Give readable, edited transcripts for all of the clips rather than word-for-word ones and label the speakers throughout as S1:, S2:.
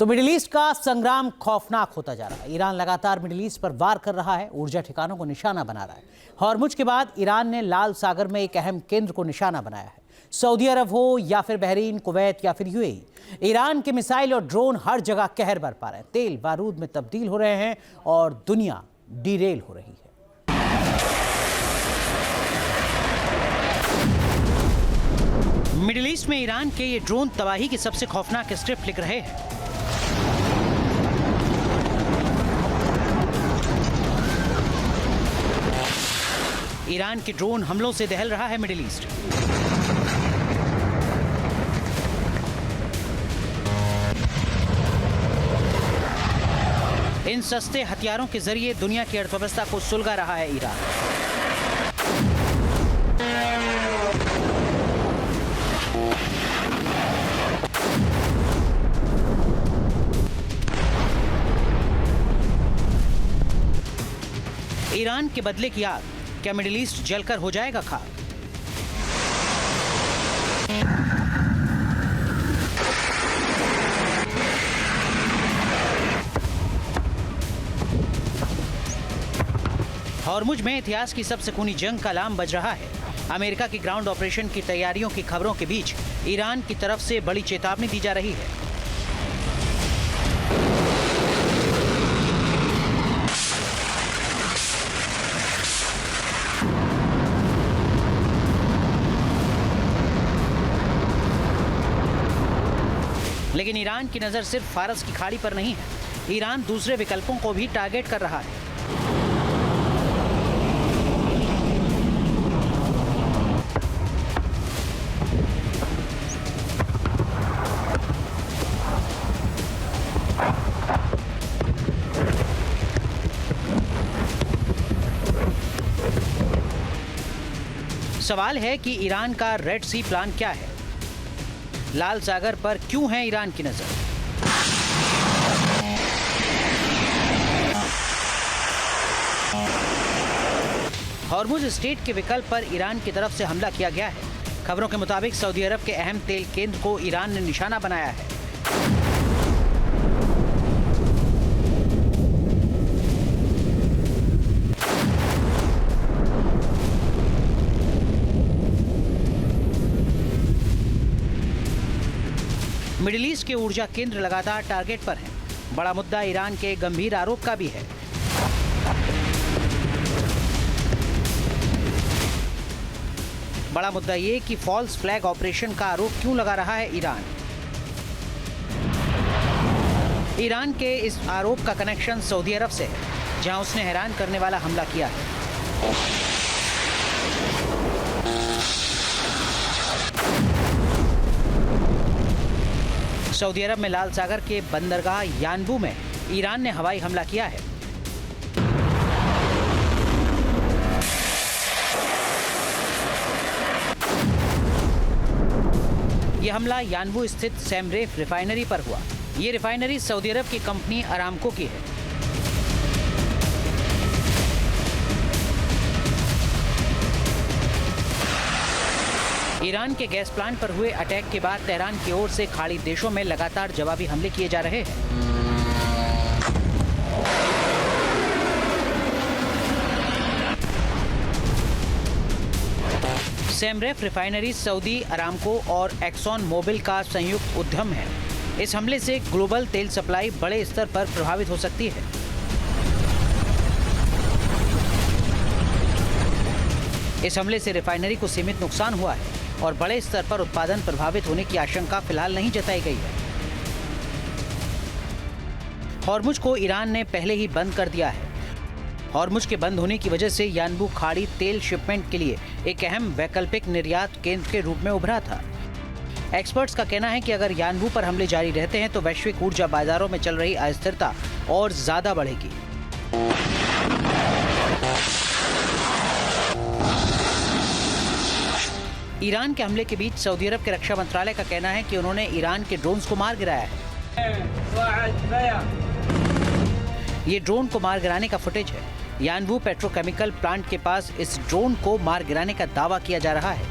S1: तो middle east का संग्राम खौफनाक होता जा रहा है। ईरान लगातार मिडिल ईस्ट पर वार कर रहा है, ऊर्जा ठिकानों को निशाना बना रहा है। हॉर्मुज के बाद ईरान ने लाल सागर में एक अहम केंद्र को निशाना बनाया है। सऊदी अरब हो या फिर बहरीन, कुवैत या फिर यूएई, ईरान के मिसाइल और ड्रोन हर जगह कहर बरपा रहे हैं। तेल बारूद में तब्दील हो रहे हैं और दुनिया डीरेल हो रही है। मिडिल ईस्ट में ईरान के ये ड्रोन तबाही की सबसे खौफनाक स्क्रिप्ट लिख रहे हैं। ईरान के ड्रोन हमलों से दहल रहा है मिडिल ईस्ट। इन सस्ते हथियारों के जरिए दुनिया की अर्थव्यवस्था को सुलगा रहा है ईरान। ईरान के बदले की आग, क्या मिडिल ईस्ट जलकर हो जाएगा खाक? हॉर्मुज में इतिहास की सबसे खूनी जंग का अलार्म बज रहा है। अमेरिका की ग्राउंड ऑपरेशन की तैयारियों की खबरों के बीच ईरान की तरफ से बड़ी चेतावनी दी जा रही है। लेकिन ईरान की नजर सिर्फ फारस की खाड़ी पर नहीं है। ईरान दूसरे विकल्पों को भी टारगेट कर रहा है। सवाल है कि ईरान का रेड सी प्लान क्या है? लाल सागर पर क्यों है ईरान की नजर? हॉर्मुज स्ट्रेट के विकल्प पर ईरान की तरफ से हमला किया गया है। खबरों के मुताबिक सऊदी अरब के अहम तेल केंद्र को ईरान ने निशाना बनाया है। मिडिल ईस्ट के ऊर्जा केंद्र लगातार टारगेट पर हैं। बड़ा मुद्दा ईरान के गंभीर आरोप का भी है। बड़ा मुद्दा ये कि फॉल्स फ्लैग ऑपरेशन का आरोप क्यों लगा रहा है ईरान। ईरान के इस आरोप का कनेक्शन सऊदी अरब से है, जहां उसने हैरान करने वाला हमला किया है। सऊदी अरब में लाल सागर के बंदरगाह यानबू में ईरान ने हवाई हमला किया है। यह हमला यानबू स्थित सेमरेफ रिफाइनरी पर हुआ। यह रिफाइनरी सऊदी अरब की कंपनी अरामको की है। ईरान के गैस प्लांट पर हुए अटैक के बाद तेहरान की ओर से खाड़ी देशों में लगातार जवाबी हमले किए जा रहे हैं। सेमरेफ रिफाइनरी सऊदी अरामको और एक्सॉन मोबिल का संयुक्त उद्यम है। इस हमले से ग्लोबल तेल सप्लाई बड़े स्तर पर प्रभावित हो सकती है। इस हमले से रिफाइनरी को सीमित नुकसान हुआ है और बड़े स्तर पर उत्पादन प्रभावित होने की आशंका फिलहाल नहीं जताई गई है। हॉर्मुज को ईरान ने पहले ही बंद कर दिया है। हॉर्मुज के बंद होने की वजह से यानबू खाड़ी तेल शिपमेंट के लिए एक अहम वैकल्पिक निर्यात केंद्र के रूप में उभरा था। एक्सपर्ट्स का कहना है कि अगर यानबू पर हमले जारी रहते हैं तो वैश्विक ऊर्जा बाजारों में चल रही अस्थिरता और ज्यादा बढ़ेगी। ईरान के हमले के बीच सऊदी अरब के रक्षा मंत्रालय का कहना है कि उन्होंने ईरान के ड्रोन्स को मार गिराया है। ये ड्रोन को मार गिराने का फुटेज है। यानबू पेट्रोकेमिकल प्लांट के पास इस ड्रोन को मार गिराने का दावा किया जा रहा है।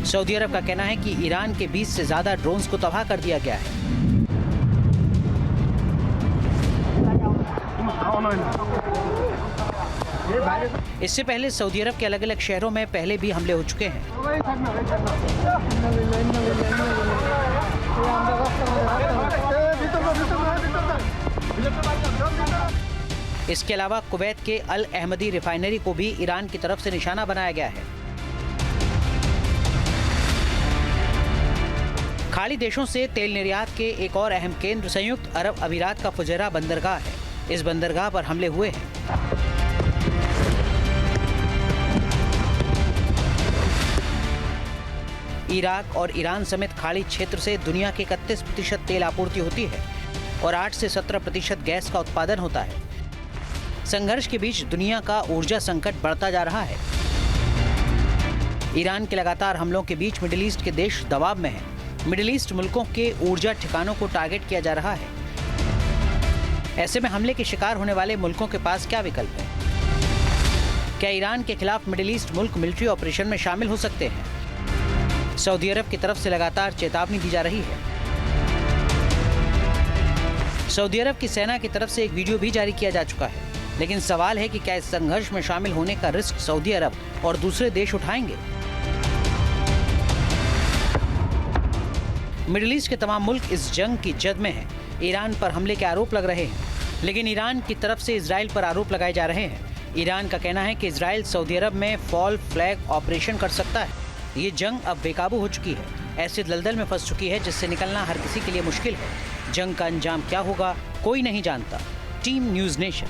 S1: सऊदी अरब का कहना है कि ईरान के 20 से ज्यादा ड्रोन्स को तबाह कर दिया गया है। इससे पहले सऊदी अरब के अलग अलग शहरों में पहले भी हमले हो चुके हैं। इसके अलावा कुवैत के अल अहमदी रिफाइनरी को भी ईरान की तरफ से निशाना बनाया गया है। खाड़ी देशों से तेल निर्यात के एक और अहम केंद्र संयुक्त अरब अमीरात का फुजैरा बंदरगाह है। इस बंदरगाह पर हमले हुए हैं। इराक और ईरान समेत खाड़ी क्षेत्र से दुनिया के 31% तेल आपूर्ति होती है और 8 से 17% गैस का उत्पादन होता है। संघर्ष के बीच दुनिया का ऊर्जा संकट बढ़ता जा रहा है। ईरान के लगातार हमलों के बीच मिडिल ईस्ट के देश दबाव में हैं। मिडिल ईस्ट मुल्कों के ऊर्जा ठिकानों को टारगेट किया जा रहा है। ऐसे में हमले के शिकार होने वाले मुल्कों के पास क्या विकल्प है? क्या ईरान के खिलाफ मिडिल ईस्ट मुल्क मिलिट्री ऑपरेशन में शामिल हो सकते हैं? सऊदी अरब की तरफ से लगातार चेतावनी दी जा रही है। सऊदी अरब की सेना की तरफ से एक वीडियो भी जारी किया जा चुका है, लेकिन सवाल है कि क्या इस संघर्ष में शामिल होने का रिस्क सऊदी अरब और दूसरे देश उठाएंगे? मिडिल ईस्ट के तमाम मुल्क इस जंग की जद में हैं। ईरान पर हमले के आरोप लग रहे हैं, लेकिन ईरान की तरफ से इजराइल पर आरोप लगाए जा रहे हैं। ईरान का कहना है कि इजराइल सऊदी अरब में फॉल फ्लैग ऑपरेशन कर सकता है। ये जंग अब बेकाबू हो चुकी है, ऐसे दलदल में फंस चुकी है जिससे निकलना हर किसी के लिए मुश्किल है। जंग का अंजाम क्या होगा, कोई नहीं जानता। Team news nation.